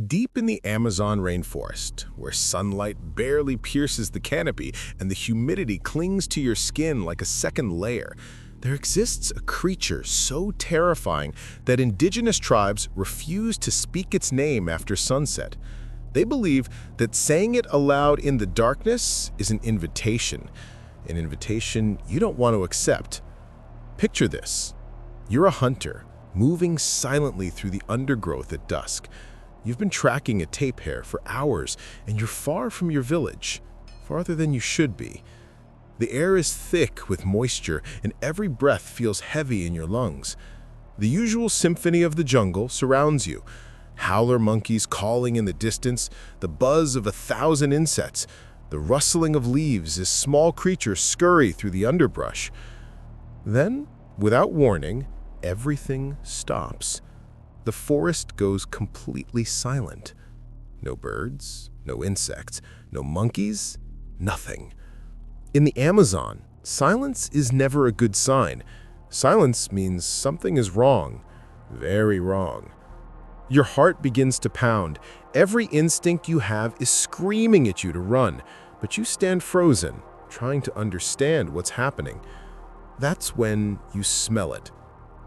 Deep in the Amazon rainforest, where sunlight barely pierces the canopy and the humidity clings to your skin like a second layer, there exists a creature so terrifying that indigenous tribes refuse to speak its name after sunset. They believe that saying it aloud in the darkness is an invitation you don't want to accept. Picture this. You're a hunter, moving silently through the undergrowth at dusk. You've been tracking a tape hare for hours, and you're far from your village, farther than you should be. The air is thick with moisture, and every breath feels heavy in your lungs. The usual symphony of the jungle surrounds you. Howler monkeys calling in the distance, the buzz of 1,000 insects, the rustling of leaves as small creatures scurry through the underbrush. Then, without warning, everything stops. The forest goes completely silent. No birds, no insects, no monkeys, nothing. In the Amazon, silence is never a good sign. Silence means something is wrong, very wrong. Your heart begins to pound. Every instinct you have is screaming at you to run, but you stand frozen, trying to understand what's happening. That's when you smell it.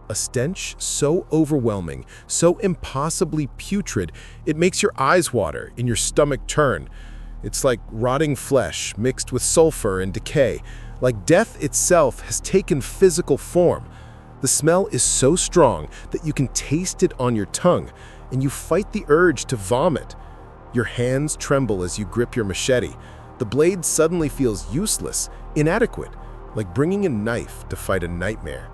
A stench so overwhelming, so impossibly putrid, it makes your eyes water and your stomach turn. It's like rotting flesh mixed with sulfur and decay, like death itself has taken physical form. The smell is so strong that you can taste it on your tongue, and you fight the urge to vomit. Your hands tremble as you grip your machete. The blade suddenly feels useless, inadequate, like bringing a knife to fight a nightmare.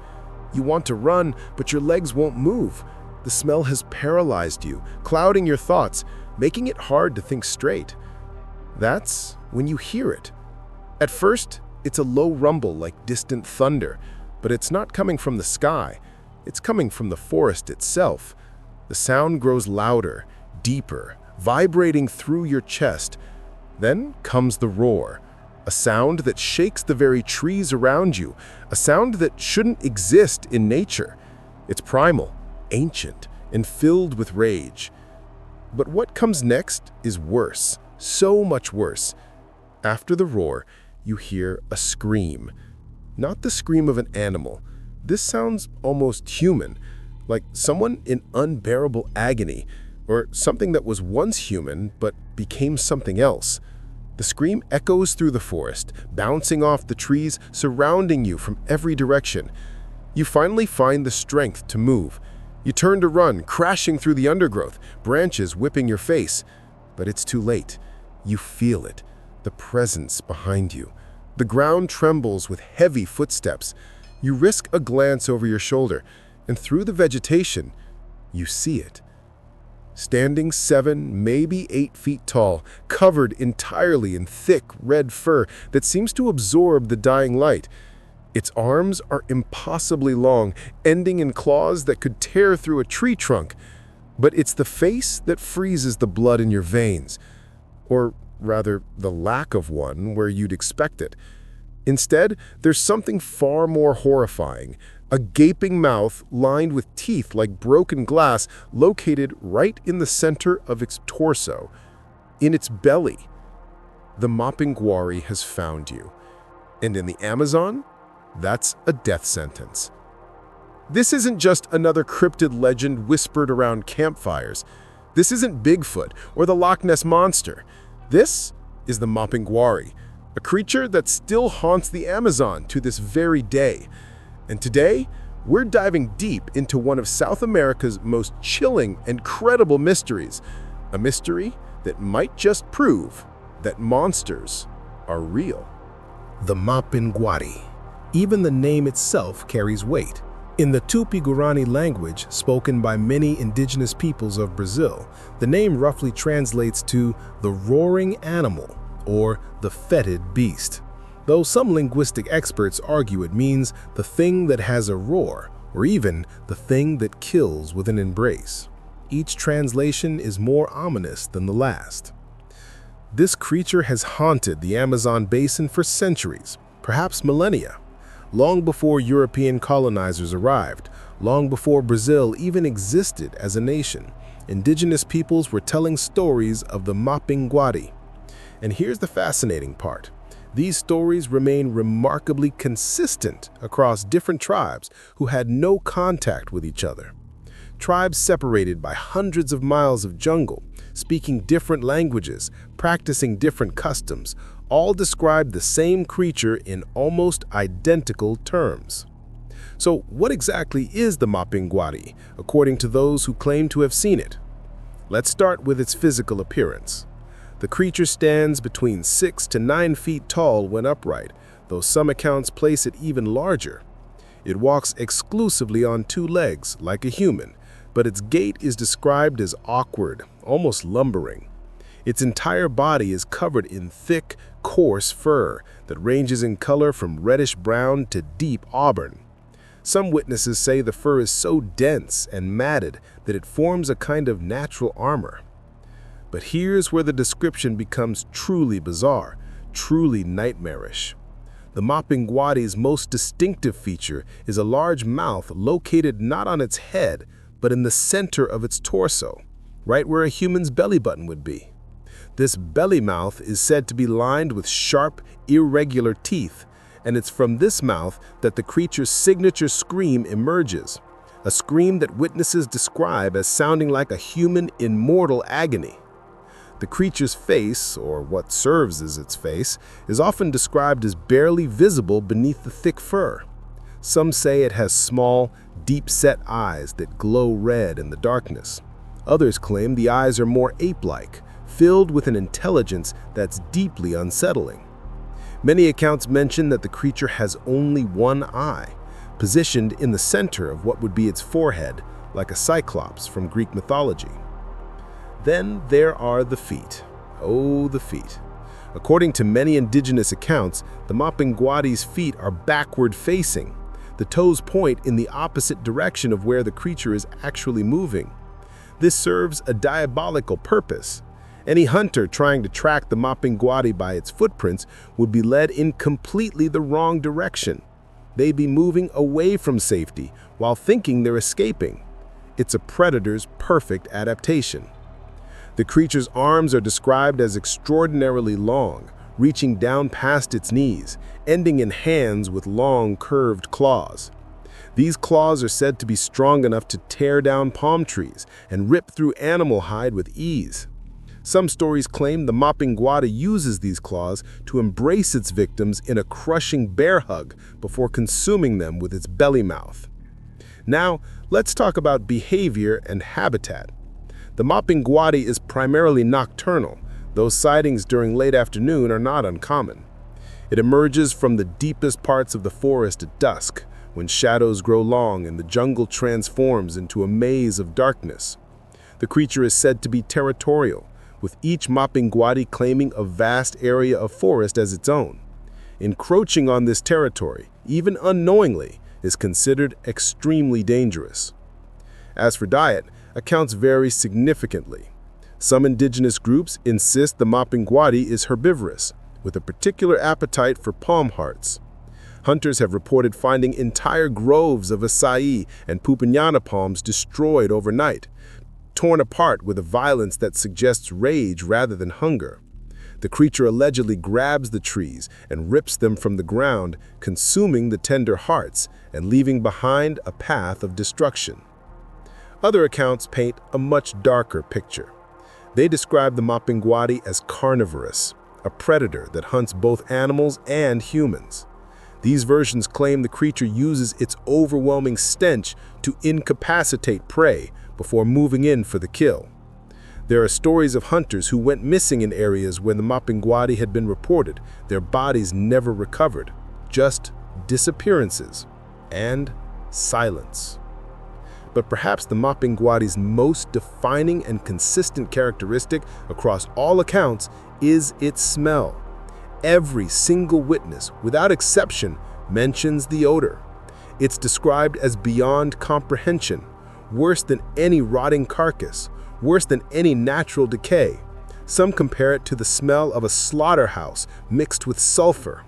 You want to run, but your legs won't move. The smell has paralyzed you, clouding your thoughts, making it hard to think straight. That's when you hear it. At first, it's a low rumble like distant thunder, but it's not coming from the sky. It's coming from the forest itself. The sound grows louder, deeper, vibrating through your chest. Then comes the roar. A sound that shakes the very trees around you, a sound that shouldn't exist in nature. It's primal, ancient, and filled with rage. But what comes next is worse, so much worse. After the roar, you hear a scream. Not the scream of an animal. This sounds almost human, like someone in unbearable agony, or something that was once human but became something else. The scream echoes through the forest, bouncing off the trees surrounding you from every direction. You finally find the strength to move. You turn to run, crashing through the undergrowth, branches whipping your face. But it's too late. You feel it, the presence behind you. The ground trembles with heavy footsteps. You risk a glance over your shoulder, and through the vegetation, you see it. Standing 7, maybe 8 feet tall, covered entirely in thick red fur that seems to absorb the dying light. Its arms are impossibly long, ending in claws that could tear through a tree trunk. But it's the face that freezes the blood in your veins. Or rather, the lack of one where you'd expect it. Instead, there's something far more horrifying. A gaping mouth lined with teeth like broken glass located right in the center of its torso. In its belly, the Mapinguari has found you. And in the Amazon, that's a death sentence. This isn't just another cryptid legend whispered around campfires. This isn't Bigfoot or the Loch Ness Monster. This is the Mapinguari, a creature that still haunts the Amazon to this very day. And today, we're diving deep into one of South America's most chilling and credible mysteries, a mystery that might just prove that monsters are real. The Mapinguari. Even the name itself carries weight. In the Tupi-Guarani language spoken by many indigenous peoples of Brazil, the name roughly translates to the roaring animal or the fetid beast. Though some linguistic experts argue it means the thing that has a roar, or even the thing that kills with an embrace. Each translation is more ominous than the last. This creature has haunted the Amazon basin for centuries, perhaps millennia. Long before European colonizers arrived, long before Brazil even existed as a nation, indigenous peoples were telling stories of the Mapinguari. And here's the fascinating part. These stories remain remarkably consistent across different tribes who had no contact with each other. Tribes separated by hundreds of miles of jungle, speaking different languages, practicing different customs, all describe the same creature in almost identical terms. So what exactly is the Mapinguari, according to those who claim to have seen it? Let's start with its physical appearance. The creature stands between 6 to 9 feet tall when upright, though some accounts place it even larger. It walks exclusively on 2 legs, like a human, but its gait is described as awkward, almost lumbering. Its entire body is covered in thick, coarse fur that ranges in color from reddish-brown to deep auburn. Some witnesses say the fur is so dense and matted that it forms a kind of natural armor. But here's where the description becomes truly bizarre, truly nightmarish. The Mapinguari's most distinctive feature is a large mouth located not on its head, but in the center of its torso, right where a human's belly button would be. This belly mouth is said to be lined with sharp, irregular teeth, and it's from this mouth that the creature's signature scream emerges, a scream that witnesses describe as sounding like a human in mortal agony. The creature's face, or what serves as its face, is often described as barely visible beneath the thick fur. Some say it has small, deep-set eyes that glow red in the darkness. Others claim the eyes are more ape-like, filled with an intelligence that's deeply unsettling. Many accounts mention that the creature has only one eye, positioned in the center of what would be its forehead, like a cyclops from Greek mythology. Then there are the feet. Oh, the feet. According to many indigenous accounts, the Mapinguari's feet are backward-facing. The toes point in the opposite direction of where the creature is actually moving. This serves a diabolical purpose. Any hunter trying to track the Mapinguari by its footprints would be led in completely the wrong direction. They'd be moving away from safety while thinking they're escaping. It's a predator's perfect adaptation. The creature's arms are described as extraordinarily long, reaching down past its knees, ending in hands with long, curved claws. These claws are said to be strong enough to tear down palm trees and rip through animal hide with ease. Some stories claim the Mapinguari uses these claws to embrace its victims in a crushing bear hug before consuming them with its belly mouth. Now, let's talk about behavior and habitat. The Mapinguari is primarily nocturnal, though sightings during late afternoon are not uncommon. It emerges from the deepest parts of the forest at dusk, when shadows grow long and the jungle transforms into a maze of darkness. The creature is said to be territorial, with each Mapinguari claiming a vast area of forest as its own. Encroaching on this territory, even unknowingly, is considered extremely dangerous. As for diet, accounts vary significantly. Some indigenous groups insist the Mapinguari is herbivorous, with a particular appetite for palm hearts. Hunters have reported finding entire groves of acai and pupuñana palms destroyed overnight, torn apart with a violence that suggests rage rather than hunger. The creature allegedly grabs the trees and rips them from the ground, consuming the tender hearts and leaving behind a path of destruction. Other accounts paint a much darker picture. They describe the Mapinguari as carnivorous, a predator that hunts both animals and humans. These versions claim the creature uses its overwhelming stench to incapacitate prey before moving in for the kill. There are stories of hunters who went missing in areas where the Mapinguari had been reported, their bodies never recovered, just disappearances and silence. But perhaps the Mapinguari's most defining and consistent characteristic across all accounts is its smell. Every single witness, without exception, mentions the odor. It's described as beyond comprehension, worse than any rotting carcass, worse than any natural decay. Some compare it to the smell of a slaughterhouse mixed with sulfur.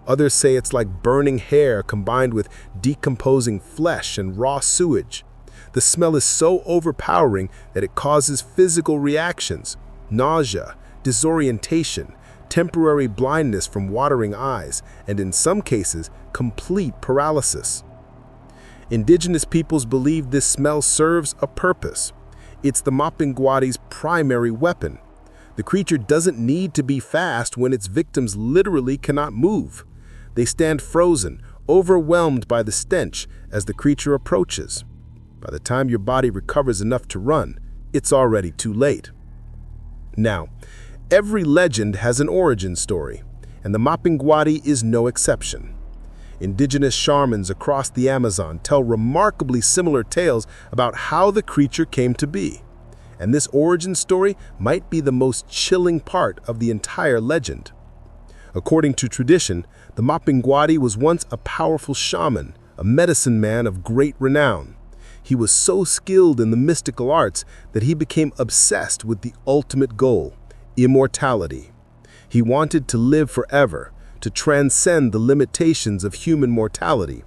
Others say it's like burning hair combined with decomposing flesh and raw sewage. The smell is so overpowering that it causes physical reactions, nausea, disorientation, temporary blindness from watering eyes, and in some cases, complete paralysis. Indigenous peoples believe this smell serves a purpose. It's the Mapinguari's primary weapon. The creature doesn't need to be fast when its victims literally cannot move. They stand frozen, overwhelmed by the stench as the creature approaches. By the time your body recovers enough to run, it's already too late. Now, every legend has an origin story, and the Mapinguari is no exception. Indigenous shamans across the Amazon tell remarkably similar tales about how the creature came to be. And this origin story might be the most chilling part of the entire legend. According to tradition, the Mapinguari was once a powerful shaman, a medicine man of great renown. He was so skilled in the mystical arts that he became obsessed with the ultimate goal, immortality. He wanted to live forever, to transcend the limitations of human mortality.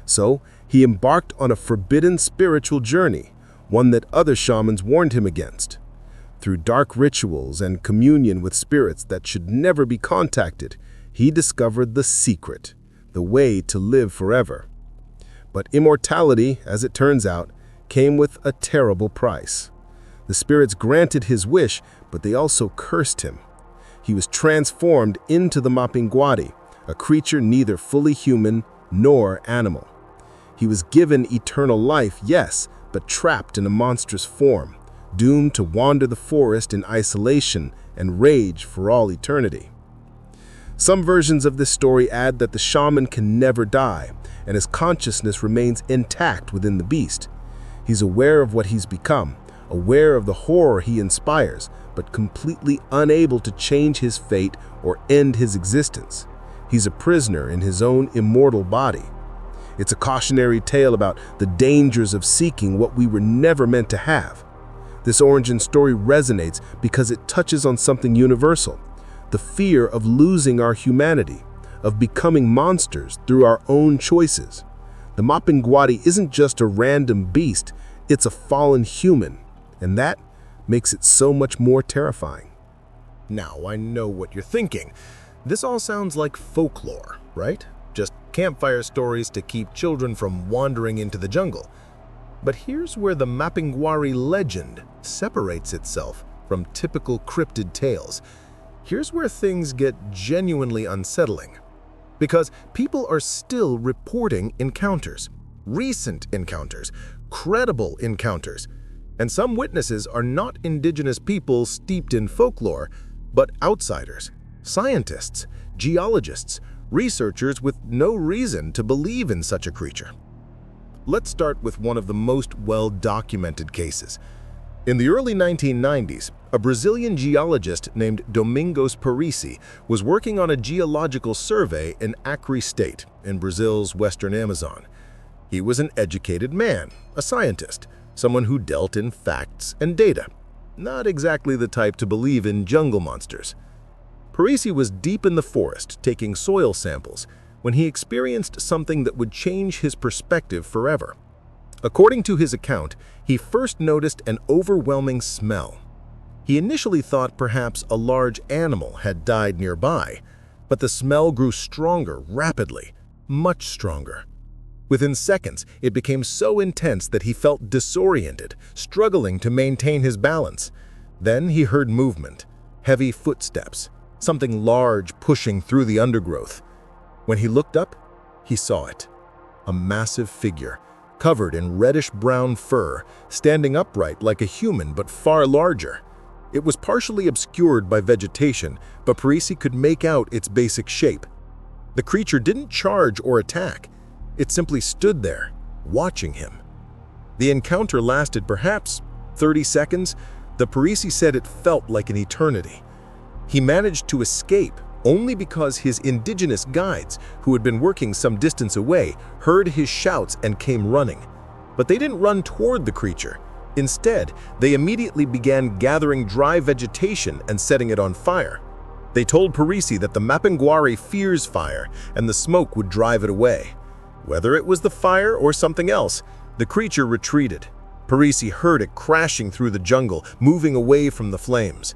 So, he embarked on a forbidden spiritual journey, one that other shamans warned him against. Through dark rituals and communion with spirits that should never be contacted, he discovered the secret, the way to live forever. But immortality, as it turns out, came with a terrible price. The spirits granted his wish, but they also cursed him. He was transformed into the Mapinguari, a creature neither fully human nor animal. He was given eternal life, yes, but trapped in a monstrous form, doomed to wander the forest in isolation and rage for all eternity. Some versions of this story add that the shaman can never die, and his consciousness remains intact within the beast. He's aware of what he's become, aware of the horror he inspires, but completely unable to change his fate or end his existence. He's a prisoner in his own immortal body. It's a cautionary tale about the dangers of seeking what we were never meant to have. This origin story resonates because it touches on something universal, the fear of losing our humanity, of becoming monsters through our own choices. The Mapinguari isn't just a random beast, it's a fallen human, and that makes it so much more terrifying. Now, I know what you're thinking. This all sounds like folklore, right? Just campfire stories to keep children from wandering into the jungle. But here's where the Mapinguari legend separates itself from typical cryptid tales. Here's where things get genuinely unsettling. Because people are still reporting encounters, recent encounters, credible encounters. And some witnesses are not indigenous people steeped in folklore, but outsiders, scientists, geologists, researchers with no reason to believe in such a creature. Let's start with one of the most well-documented cases. In the early 1990s, a Brazilian geologist named Domingos Parisi was working on a geological survey in Acre State in Brazil's western Amazon. He was an educated man, a scientist, someone who dealt in facts and data, not exactly the type to believe in jungle monsters. Parisi was deep in the forest taking soil samples when he experienced something that would change his perspective forever. According to his account, he first noticed an overwhelming smell. He initially thought perhaps a large animal had died nearby, but the smell grew stronger rapidly, much stronger. Within seconds, it became so intense that he felt disoriented, struggling to maintain his balance. Then he heard movement, heavy footsteps, something large pushing through the undergrowth. When he looked up, he saw it. A massive figure, covered in reddish-brown fur, standing upright like a human but far larger. It was partially obscured by vegetation, but Parisi could make out its basic shape. The creature didn't charge or attack. It simply stood there, watching him. The encounter lasted perhaps 30 seconds. The Parisi said it felt like an eternity. He managed to escape only because his indigenous guides, who had been working some distance away, heard his shouts and came running. But they didn't run toward the creature. Instead, they immediately began gathering dry vegetation and setting it on fire. They told Parisi that the Mapinguari fears fire and the smoke would drive it away. Whether it was the fire or something else, the creature retreated, Parisi heard it crashing through the jungle, moving away from the flames.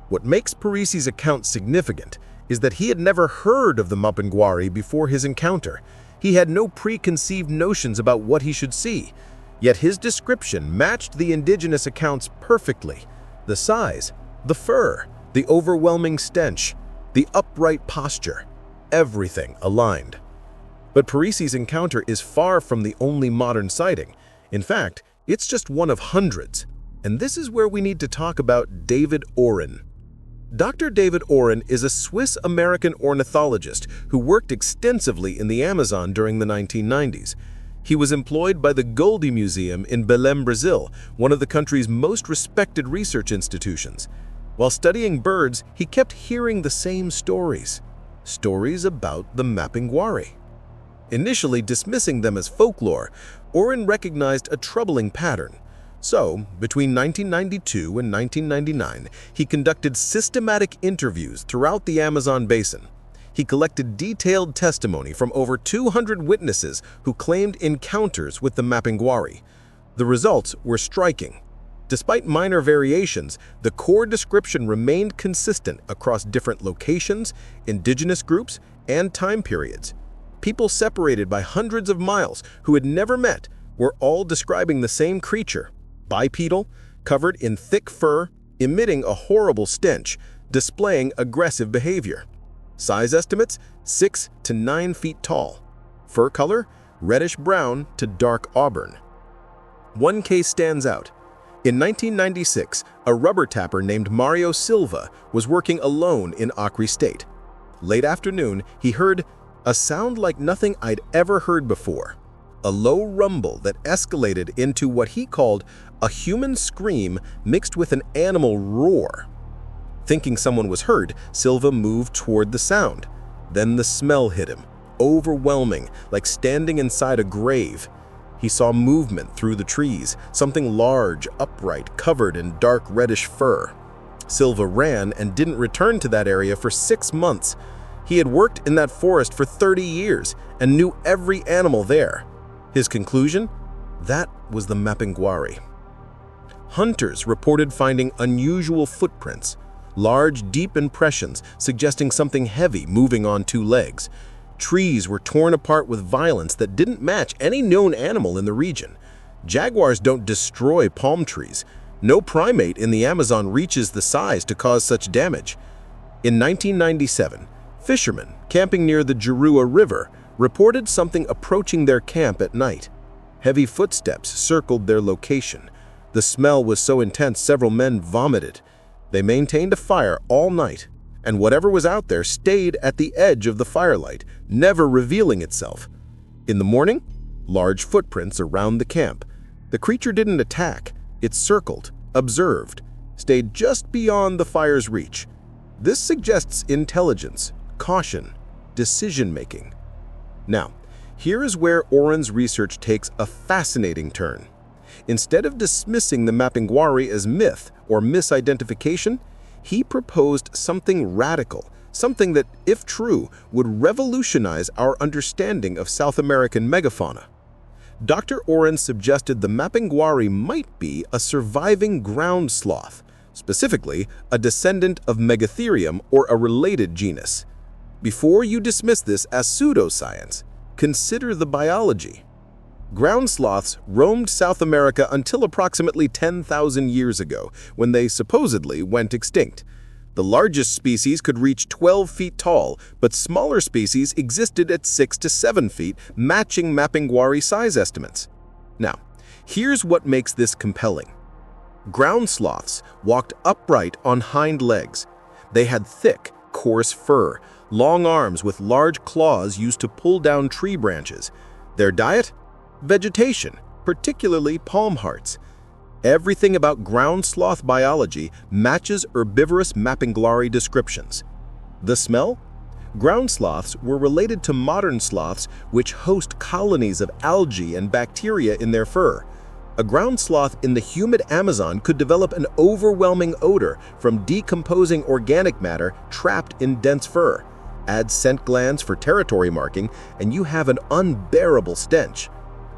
What makes Parisi's account significant is that he had never heard of the Mapinguari before his encounter. He had no preconceived notions about what he should see, yet his description matched the indigenous accounts perfectly. The size, the fur, the overwhelming stench, the upright posture, everything aligned. But Parisi's encounter is far from the only modern sighting. In fact, it's just one of hundreds. And this is where we need to talk about David Oren. Dr. David Oren is a Swiss-American ornithologist who worked extensively in the Amazon during the 1990s. He was employed by the Goldie Museum in Belém, Brazil, one of the country's most respected research institutions. While studying birds, he kept hearing the same stories about the Mapinguari. Initially dismissing them as folklore, Oren recognized a troubling pattern. So, between 1992 and 1999, he conducted systematic interviews throughout the Amazon basin. He collected detailed testimony from over 200 witnesses who claimed encounters with the Mapinguari. The results were striking. Despite minor variations, the core description remained consistent across different locations, indigenous groups, and time periods. People separated by hundreds of miles who had never met were all describing the same creature, bipedal, covered in thick fur, emitting a horrible stench, displaying aggressive behavior. Size estimates, 6 to 9 feet tall. Fur color, reddish-brown to dark auburn. One case stands out. In 1996, a rubber tapper named Mario Silva was working alone in Acre State. Late afternoon, he heard a sound like nothing I'd ever heard before. A low rumble that escalated into what he called a human scream mixed with an animal roar. Thinking someone was hurt, Silva moved toward the sound. Then the smell hit him, overwhelming, like standing inside a grave. He saw movement through the trees, something large, upright, covered in dark reddish fur. Silva ran and didn't return to that area for 6 months. He had worked in that forest for 30 years and knew every animal there. His conclusion? That was the Mapinguari. Hunters reported finding unusual footprints, large, deep impressions suggesting something heavy moving on 2 legs. Trees were torn apart with violence that didn't match any known animal in the region. Jaguars don't destroy palm trees. No primate in the Amazon reaches the size to cause such damage. In 1997, fishermen camping near the Jirua River reported something approaching their camp at night. Heavy footsteps circled their location. The smell was so intense several men vomited. They maintained a fire all night, and whatever was out there stayed at the edge of the firelight, never revealing itself. In the morning, large footprints around the camp. The creature didn't attack. It circled, observed, stayed just beyond the fire's reach. This suggests intelligence, caution, decision-making. Now, here is where Oren's research takes a fascinating turn. Instead of dismissing the Mapinguari as myth or misidentification, he proposed something radical, something that, if true, would revolutionize our understanding of South American megafauna. Dr. Oren suggested the Mapinguari might be a surviving ground sloth, specifically a descendant of Megatherium or a related genus. Before you dismiss this as pseudoscience, consider the biology. Ground sloths roamed South America until approximately 10,000 years ago, when they supposedly went extinct. The largest species could reach 12 feet tall, but smaller species existed at 6 to 7 feet, matching Mapinguari size estimates. Now, here's what makes this compelling. Ground sloths walked upright on hind legs. They had thick, coarse fur, long arms with large claws used to pull down tree branches. Their diet? Vegetation, particularly palm hearts. Everything about ground sloth biology matches herbivorous Mapinguari descriptions. The smell? Ground sloths were related to modern sloths, which host colonies of algae and bacteria in their fur. A ground sloth in the humid Amazon could develop an overwhelming odor from decomposing organic matter trapped in dense fur. Add scent glands for territory marking, and you have an unbearable stench.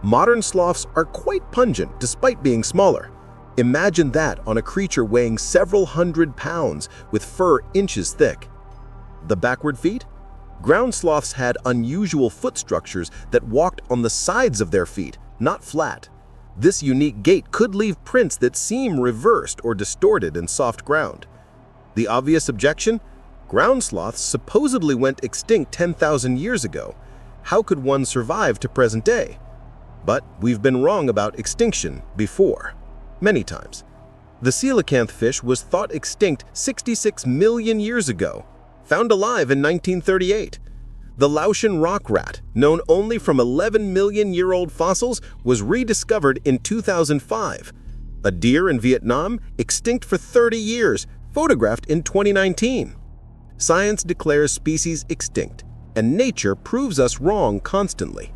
Modern sloths are quite pungent despite being smaller. Imagine that on a creature weighing several hundred pounds with fur inches thick. The backward feet? Ground sloths had unusual foot structures that walked on the sides of their feet, not flat. This unique gait could leave prints that seem reversed or distorted in soft ground. The obvious objection? Ground sloths supposedly went extinct 10,000 years ago. How could one survive to present day? But we've been wrong about extinction before, many times. The coelacanth fish was thought extinct 66 million years ago, found alive in 1938. The Laotian rock rat, known only from 11-million-year-old fossils, was rediscovered in 2005. A deer in Vietnam, extinct for 30 years, photographed in 2019. Science declares species extinct, and nature proves us wrong constantly.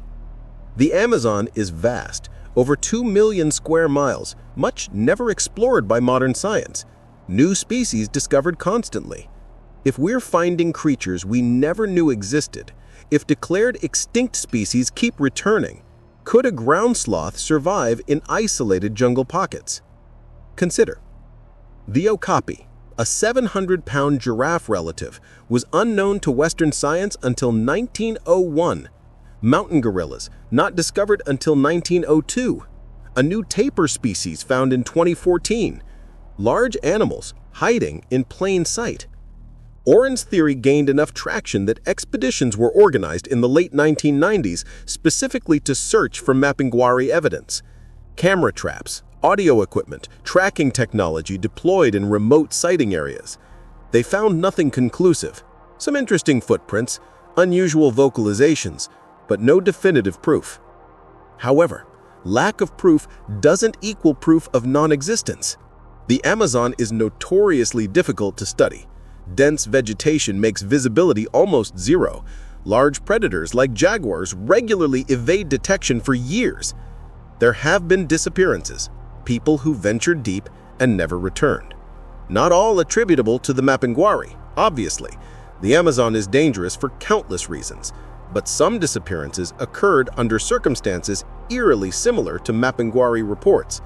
The Amazon is vast, over 2 million square miles, much never explored by modern science. New species discovered constantly. If we're finding creatures we never knew existed, if declared extinct species keep returning, could a ground sloth survive in isolated jungle pockets? Consider. The okapi, a 700-pound giraffe relative, was unknown to Western science until 1901. Mountain gorillas, not discovered until 1902. A new tapir species found in 2014. Large animals hiding in plain sight. Oren's theory gained enough traction that expeditions were organized in the late 1990s specifically to search for Mapinguari evidence. Camera traps, audio equipment, tracking technology deployed in remote sighting areas. They found nothing conclusive. Some interesting footprints, unusual vocalizations, but no definitive proof. However, lack of proof doesn't equal proof of non-existence. The Amazon is notoriously difficult to study. Dense vegetation makes visibility almost zero. Large predators like jaguars regularly evade detection for years. There have been disappearances, people who ventured deep and never returned. Not all attributable to the Mapinguari, obviously. The Amazon is dangerous for countless reasons, but some disappearances occurred under circumstances eerily similar to Mapinguari reports.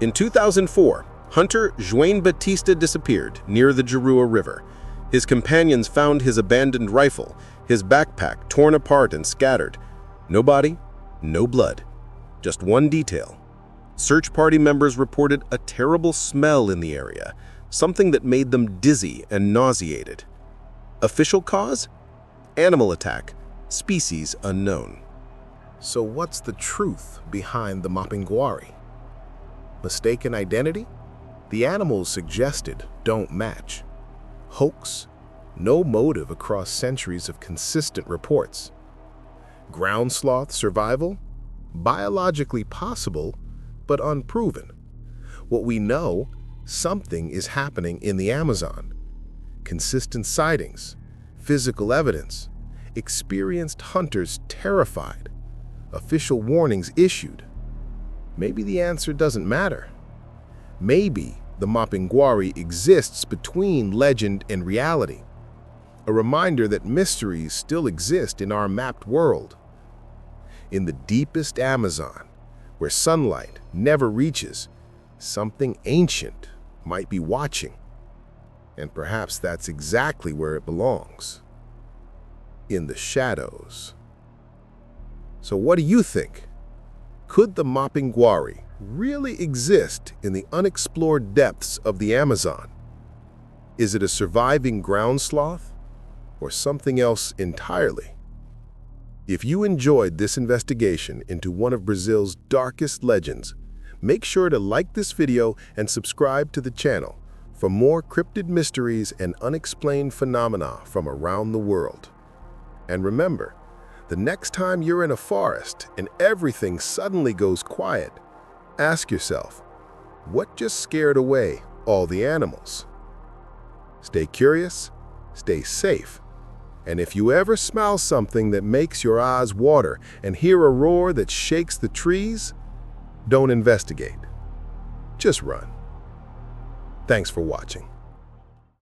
In 2004, hunter Juan Batista disappeared near the Jirua River. His companions found his abandoned rifle, his backpack torn apart and scattered. No body, no blood. Just one detail. Search party members reported a terrible smell in the area, something that made them dizzy and nauseated. Official cause? Animal attack, species unknown. So what's the truth behind the Mapinguari? Mistaken identity? The animals suggested don't match. Hoax? No motive across centuries of consistent reports. Ground sloth survival? Biologically possible, but unproven. What we know, something is happening in the Amazon. Consistent sightings, physical evidence, experienced hunters terrified, official warnings issued. Maybe the answer doesn't matter. Maybe the Mapinguari exists between legend and reality, a reminder that mysteries still exist in our mapped world. In the deepest Amazon, where sunlight never reaches, something ancient might be watching. And perhaps that's exactly where it belongs. In the shadows. So what do you think? Could the Mapinguari really exist in the unexplored depths of the Amazon? Is it a surviving ground sloth or something else entirely? If you enjoyed this investigation into one of Brazil's darkest legends, make sure to like this video and subscribe to the channel for more cryptid mysteries and unexplained phenomena from around the world. And remember, the next time you're in a forest and everything suddenly goes quiet, ask yourself, what just scared away all the animals? Stay curious, stay safe, and if you ever smell something that makes your eyes water and hear a roar that shakes the trees, don't investigate. Just run. Thanks for watching.